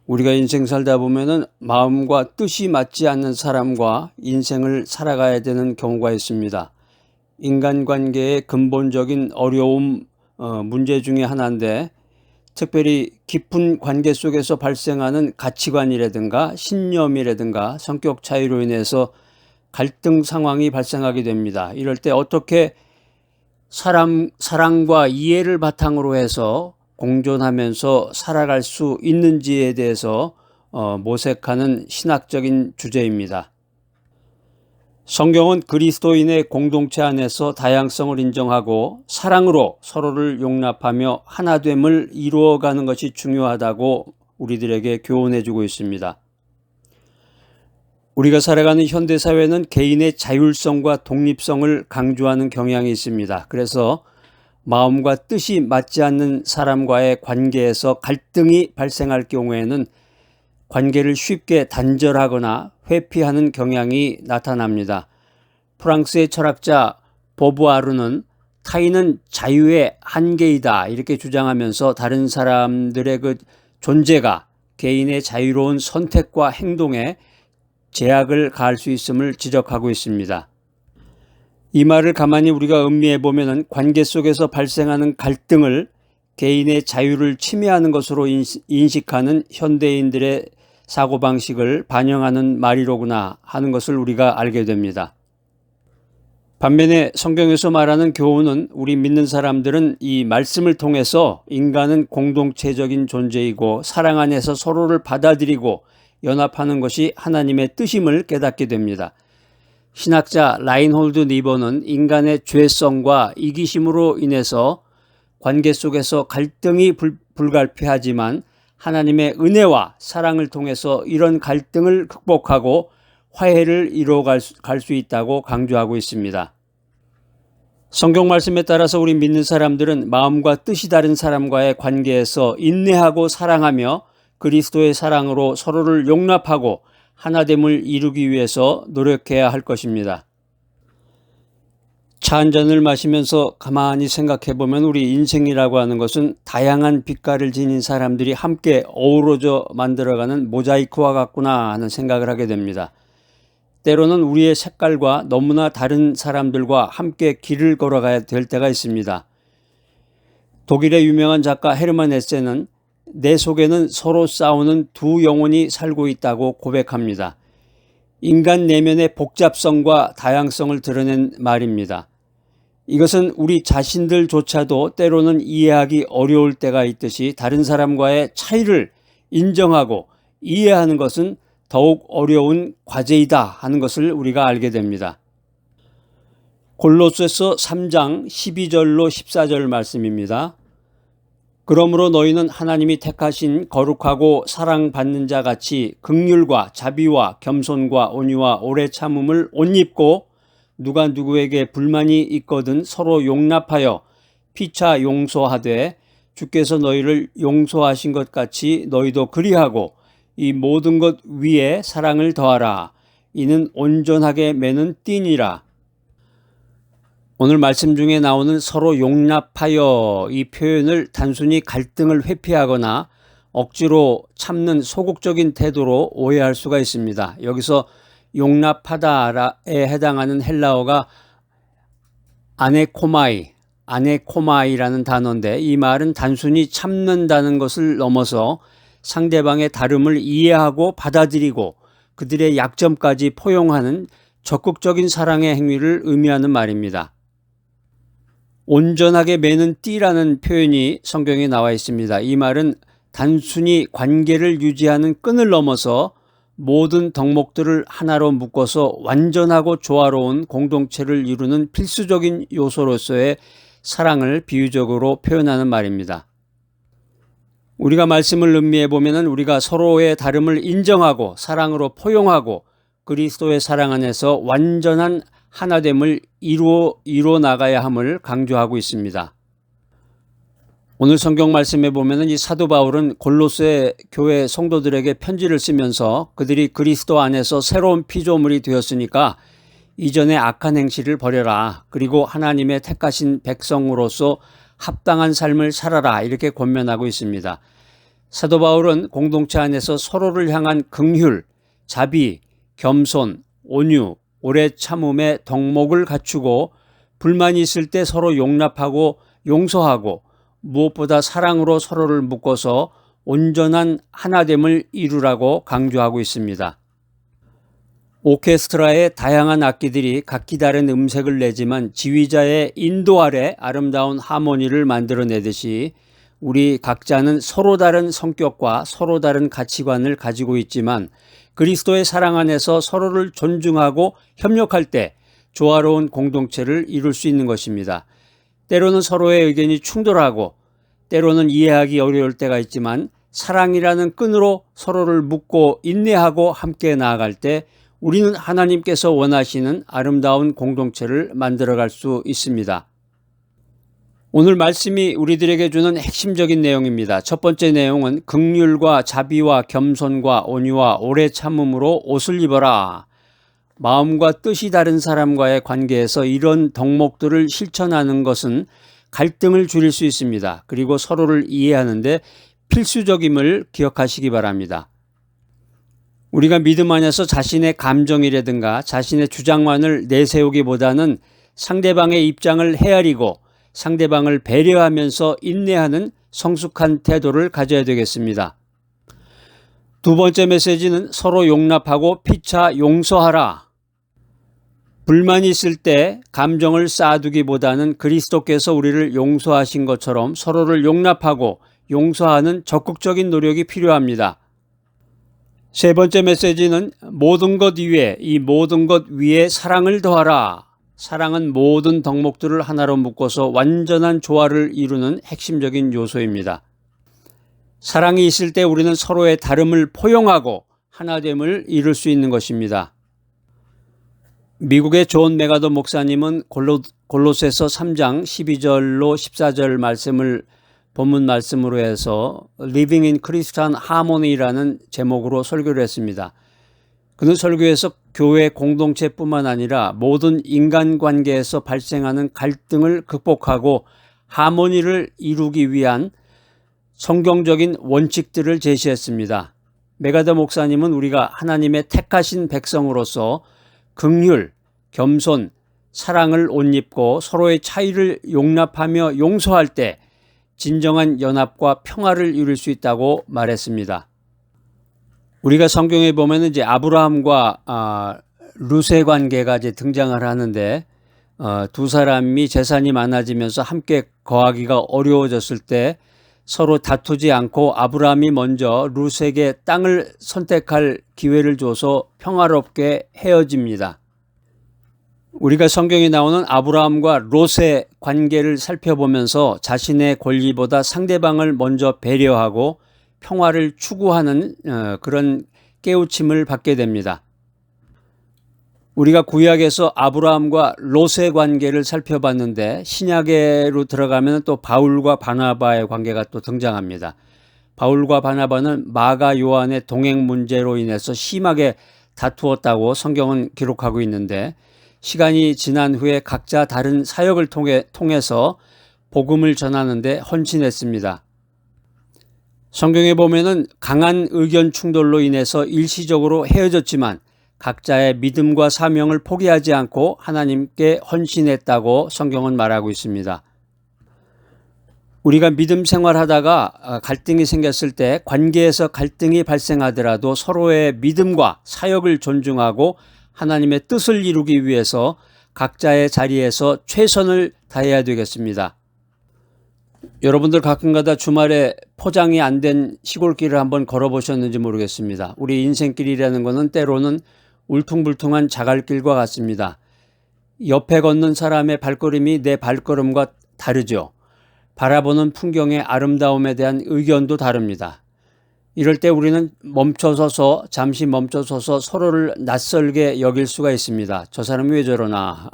우리가 인생 살다 보면은 마음과 뜻이 맞지 않는 사람과 인생을 살아가야 되는 경우가 있습니다. 인간관계의 근본적인 어려움, 문제 중에 하나인데, 특별히 깊은 관계 속에서 발생하는 가치관이라든가 신념이라든가 성격 차이로 인해서 갈등 상황이 발생하게 됩니다. 이럴 때 어떻게 사랑과 이해를 바탕으로 해서 공존하면서 살아갈 수 있는지에 대해서 모색하는 신학적인 주제입니다. 성경은 그리스도인의 공동체 안에서 다양성을 인정하고 사랑으로 서로를 용납하며 하나됨을 이루어가는 것이 중요하다고 우리들에게 교훈해주고 있습니다. 우리가 살아가는 현대사회는 개인의 자율성과 독립성을 강조하는 경향이 있습니다. 그래서 마음과 뜻이 맞지 않는 사람과의 관계에서 갈등이 발생할 경우에는 관계를 쉽게 단절하거나 회피하는 경향이 나타납니다. 프랑스의 철학자 보부아르는 타인은 자유의 한계이다 이렇게 주장하면서 다른 사람들의 그 존재가 개인의 자유로운 선택과 행동에 제약을 가할 수 있음을 지적하고 있습니다. 이 말을 가만히 우리가 음미해 보면은 관계 속에서 발생하는 갈등을 개인의 자유를 침해하는 것으로 인식하는 현대인들의 사고방식을 반영하는 말이로구나 하는 것을 우리가 알게 됩니다. 반면에 성경에서 말하는 교훈은 우리 믿는 사람들은 이 말씀을 통해서 인간은 공동체적인 존재이고 사랑 안에서 서로를 받아들이고 연합하는 것이 하나님의 뜻임을 깨닫게 됩니다. 신학자 라인홀드 니버는 인간의 죄성과 이기심으로 인해서 관계 속에서 갈등이 불가피하지만 하나님의 은혜와 사랑을 통해서 이런 갈등을 극복하고 화해를 이루어갈 수 있다고 강조하고 있습니다. 성경 말씀에 따라서 우리 믿는 사람들은 마음과 뜻이 다른 사람과의 관계에서 인내하고 사랑하며 그리스도의 사랑으로 서로를 용납하고 하나됨을 이루기 위해서 노력해야 할 것입니다. 차 한 잔을 마시면서 가만히 생각해 보면 우리 인생이라고 하는 것은 다양한 빛깔을 지닌 사람들이 함께 어우러져 만들어가는 모자이크와 같구나 하는 생각을 하게 됩니다. 때로는 우리의 색깔과 너무나 다른 사람들과 함께 길을 걸어가야 될 때가 있습니다. 독일의 유명한 작가 헤르만 헤세는 내 속에는 서로 싸우는 두 영혼이 살고 있다고 고백합니다. 인간 내면의 복잡성과 다양성을 드러낸 말입니다. 이것은 우리 자신들조차도 때로는 이해하기 어려울 때가 있듯이 다른 사람과의 차이를 인정하고 이해하는 것은 더욱 어려운 과제이다 하는 것을 우리가 알게 됩니다. 골로새서 3장 12절로 14절 말씀입니다. 그러므로 너희는 하나님이 택하신 거룩하고 사랑받는 자 같이 긍휼과 자비와 겸손과 온유와 오래 참음을 옷 입고 누가 누구에게 불만이 있거든 서로 용납하여 피차 용서하되 주께서 너희를 용서하신 것 같이 너희도 그리하고 이 모든 것 위에 사랑을 더하라. 이는 온전하게 매는 띠니라. 오늘 말씀 중에 나오는 서로 용납하여 이 표현을 단순히 갈등을 회피하거나 억지로 참는 소극적인 태도로 오해할 수가 있습니다. 여기서 용납하다에 해당하는 헬라어가 아네코마이라는 단어인데 이 말은 단순히 참는다는 것을 넘어서 상대방의 다름을 이해하고 받아들이고 그들의 약점까지 포용하는 적극적인 사랑의 행위를 의미하는 말입니다. 온전하게 매는 띠라는 표현이 성경에 나와 있습니다. 이 말은 단순히 관계를 유지하는 끈을 넘어서 모든 덕목들을 하나로 묶어서 완전하고 조화로운 공동체를 이루는 필수적인 요소로서의 사랑을 비유적으로 표현하는 말입니다. 우리가 말씀을 음미해 보면 우리가 서로의 다름을 인정하고 사랑으로 포용하고 그리스도의 사랑 안에서 완전한 하나됨을 이루어 나가야 함을 강조하고 있습니다. 오늘 성경 말씀에 보면 이 사도 바울은 골로새 교회 성도들에게 편지를 쓰면서 그들이 그리스도 안에서 새로운 피조물이 되었으니까 이전의 악한 행실을 버려라. 그리고 하나님의 택하신 백성으로서 합당한 삶을 살아라. 이렇게 권면하고 있습니다. 사도 바울은 공동체 안에서 서로를 향한 긍휼, 자비, 겸손, 온유, 오래 참음의 덕목을 갖추고 불만이 있을 때 서로 용납하고 용서하고 무엇보다 사랑으로 서로를 묶어서 온전한 하나됨을 이루라고 강조하고 있습니다. 오케스트라의 다양한 악기들이 각기 다른 음색을 내지만 지휘자의 인도 아래 아름다운 하모니를 만들어내듯이 우리 각자는 서로 다른 성격과 서로 다른 가치관을 가지고 있지만 그리스도의 사랑 안에서 서로를 존중하고 협력할 때 조화로운 공동체를 이룰 수 있는 것입니다. 때로는 서로의 의견이 충돌하고 때로는 이해하기 어려울 때가 있지만 사랑이라는 끈으로 서로를 묶고 인내하고 함께 나아갈 때 우리는 하나님께서 원하시는 아름다운 공동체를 만들어갈 수 있습니다. 오늘 말씀이 우리들에게 주는 핵심적인 내용입니다. 첫 번째 내용은 긍휼과 자비와 겸손과 온유와 오래 참음으로 옷을 입어라. 마음과 뜻이 다른 사람과의 관계에서 이런 덕목들을 실천하는 것은 갈등을 줄일 수 있습니다. 그리고 서로를 이해하는데 필수적임을 기억하시기 바랍니다. 우리가 믿음 안에서 자신의 감정이라든가 자신의 주장만을 내세우기보다는 상대방의 입장을 헤아리고 상대방을 배려하면서 인내하는 성숙한 태도를 가져야 되겠습니다. 두 번째 메시지는 서로 용납하고 피차 용서하라. 불만이 있을 때 감정을 쌓아두기보다는 그리스도께서 우리를 용서하신 것처럼 서로를 용납하고 용서하는 적극적인 노력이 필요합니다. 세 번째 메시지는 모든 것 위에 이 모든 것 위에 사랑을 더하라. 사랑은 모든 덕목들을 하나로 묶어서 완전한 조화를 이루는 핵심적인 요소입니다. 사랑이 있을 때 우리는 서로의 다름을 포용하고 하나됨을 이룰 수 있는 것입니다. 미국의 존 메가더 목사님은 골로새서 3장 12절로 14절 말씀을 본문 말씀으로 해서 Living in Christian Harmony라는 제목으로 설교를 했습니다. 그는 설교에서 교회 공동체뿐만 아니라 모든 인간관계에서 발생하는 갈등을 극복하고 하모니를 이루기 위한 성경적인 원칙들을 제시했습니다. 메가더 목사님은 우리가 하나님의 택하신 백성으로서 긍휼, 겸손, 사랑을 옷 입고 서로의 차이를 용납하며 용서할 때 진정한 연합과 평화를 이룰 수 있다고 말했습니다. 우리가 성경에 보면 이제 아브라함과 룻의 관계가 이제 등장을 하는데 두 사람이 재산이 많아지면서 함께 거하기가 어려워졌을 때 서로 다투지 않고 아브라함이 먼저 룻에게 땅을 선택할 기회를 줘서 평화롭게 헤어집니다. 우리가 성경에 나오는 아브라함과 롯의 관계를 살펴보면서 자신의 권리보다 상대방을 먼저 배려하고 평화를 추구하는 그런 깨우침을 받게 됩니다. 우리가 구약에서 아브라함과 롯의 관계를 살펴봤는데 신약으로 들어가면 또 바울과 바나바의 관계가 또 등장합니다. 바울과 바나바는 마가 요한의 동행 문제로 인해서 심하게 다투었다고 성경은 기록하고 있는데 시간이 지난 후에 각자 다른 사역을 통해서 복음을 전하는데 헌신했습니다. 성경에 보면은 강한 의견 충돌로 인해서 일시적으로 헤어졌지만 각자의 믿음과 사명을 포기하지 않고 하나님께 헌신했다고 성경은 말하고 있습니다. 우리가 믿음 생활하다가 갈등이 생겼을 때 관계에서 갈등이 발생하더라도 서로의 믿음과 사역을 존중하고 하나님의 뜻을 이루기 위해서 각자의 자리에서 최선을 다해야 되겠습니다. 여러분들 가끔가다 주말에 포장이 안 된 시골길을 한번 걸어보셨는지 모르겠습니다. 우리 인생길이라는 것은 때로는 울퉁불퉁한 자갈길과 같습니다. 옆에 걷는 사람의 발걸음이 내 발걸음과 다르죠. 바라보는 풍경의 아름다움에 대한 의견도 다릅니다. 이럴 때 우리는 잠시 멈춰서서 서로를 낯설게 여길 수가 있습니다. 저 사람이 왜 저러나.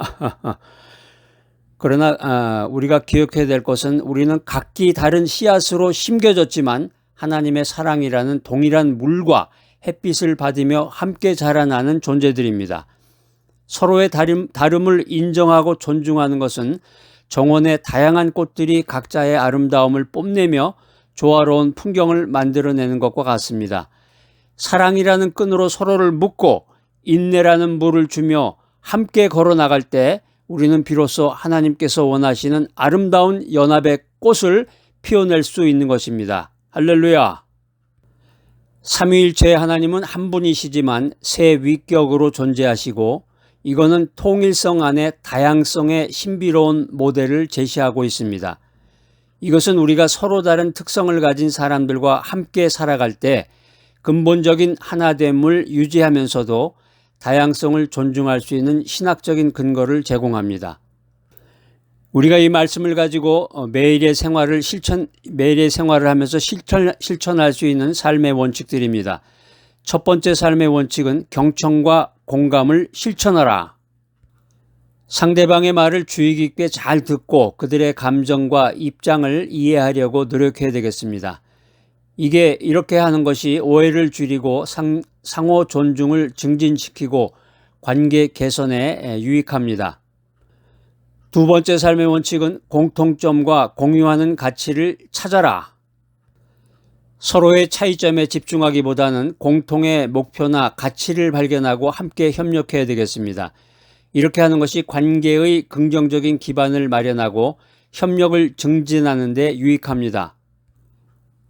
그러나 우리가 기억해야 될 것은 우리는 각기 다른 씨앗으로 심겨졌지만 하나님의 사랑이라는 동일한 물과 햇빛을 받으며 함께 자라나는 존재들입니다. 서로의 다름을 인정하고 존중하는 것은 정원의 다양한 꽃들이 각자의 아름다움을 뽐내며 조화로운 풍경을 만들어내는 것과 같습니다. 사랑이라는 끈으로 서로를 묶고 인내라는 물을 주며 함께 걸어 나갈 때 우리는 비로소 하나님께서 원하시는 아름다운 연합의 꽃을 피워낼 수 있는 것입니다. 할렐루야! 삼위일체의 하나님은 한 분이시지만 세 위격으로 존재하시고 이거는 통일성 안에 다양성의 신비로운 모델을 제시하고 있습니다. 이것은 우리가 서로 다른 특성을 가진 사람들과 함께 살아갈 때 근본적인 하나됨을 유지하면서도 다양성을 존중할 수 있는 신학적인 근거를 제공합니다. 우리가 이 말씀을 가지고 매일의 생활을 하면서 실천할 수 있는 삶의 원칙들입니다. 첫 번째 삶의 원칙은 경청과 공감을 실천하라. 상대방의 말을 주의 깊게 잘 듣고 그들의 감정과 입장을 이해하려고 노력해야 되겠습니다. 이렇게 하는 것이 오해를 줄이고 상호 존중을 증진시키고 관계 개선에 유익합니다. 두 번째 삶의 원칙은 공통점과 공유하는 가치를 찾아라. 서로의 차이점에 집중하기보다는 공통의 목표나 가치를 발견하고 함께 협력해야 되겠습니다. 이렇게 하는 것이 관계의 긍정적인 기반을 마련하고 협력을 증진하는 데 유익합니다.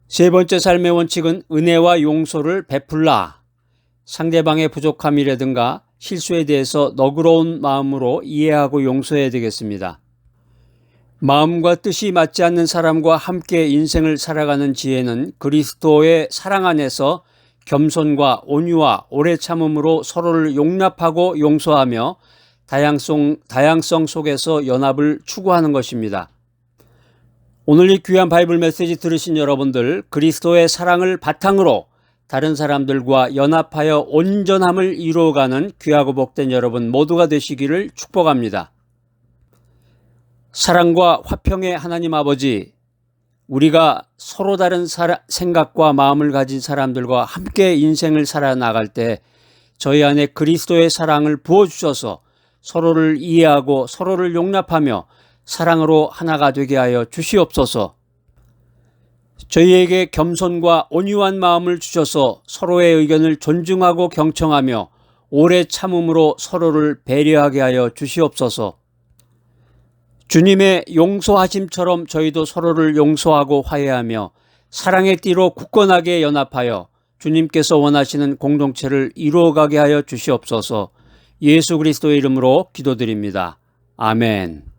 세 번째 삶의 원칙은 은혜와 용서를 베풀라. 상대방의 부족함이라든가 실수에 대해서 너그러운 마음으로 이해하고 용서해야 되겠습니다. 마음과 뜻이 맞지 않는 사람과 함께 인생을 살아가는 지혜는 그리스도의 사랑 안에서 겸손과 온유와 오래 참음으로 서로를 용납하고 용서하며 다양성 속에서 연합을 추구하는 것입니다. 오늘 이 귀한 바이블 메시지 들으신 여러분들, 그리스도의 사랑을 바탕으로 다른 사람들과 연합하여 온전함을 이루어가는 귀하고 복된 여러분 모두가 되시기를 축복합니다. 사랑과 화평의 하나님 아버지, 우리가 서로 다른 생각과 마음을 가진 사람들과 함께 인생을 살아나갈 때 저희 안에 그리스도의 사랑을 부어주셔서 서로를 이해하고 서로를 용납하며 사랑으로 하나가 되게 하여 주시옵소서. 저희에게 겸손과 온유한 마음을 주셔서 서로의 의견을 존중하고 경청하며 오래 참음으로 서로를 배려하게 하여 주시옵소서. 주님의 용서하심처럼 저희도 서로를 용서하고 화해하며 사랑의 띠로 굳건하게 연합하여 주님께서 원하시는 공동체를 이루어가게 하여 주시옵소서. 예수 그리스도의 이름으로 기도드립니다. 아멘.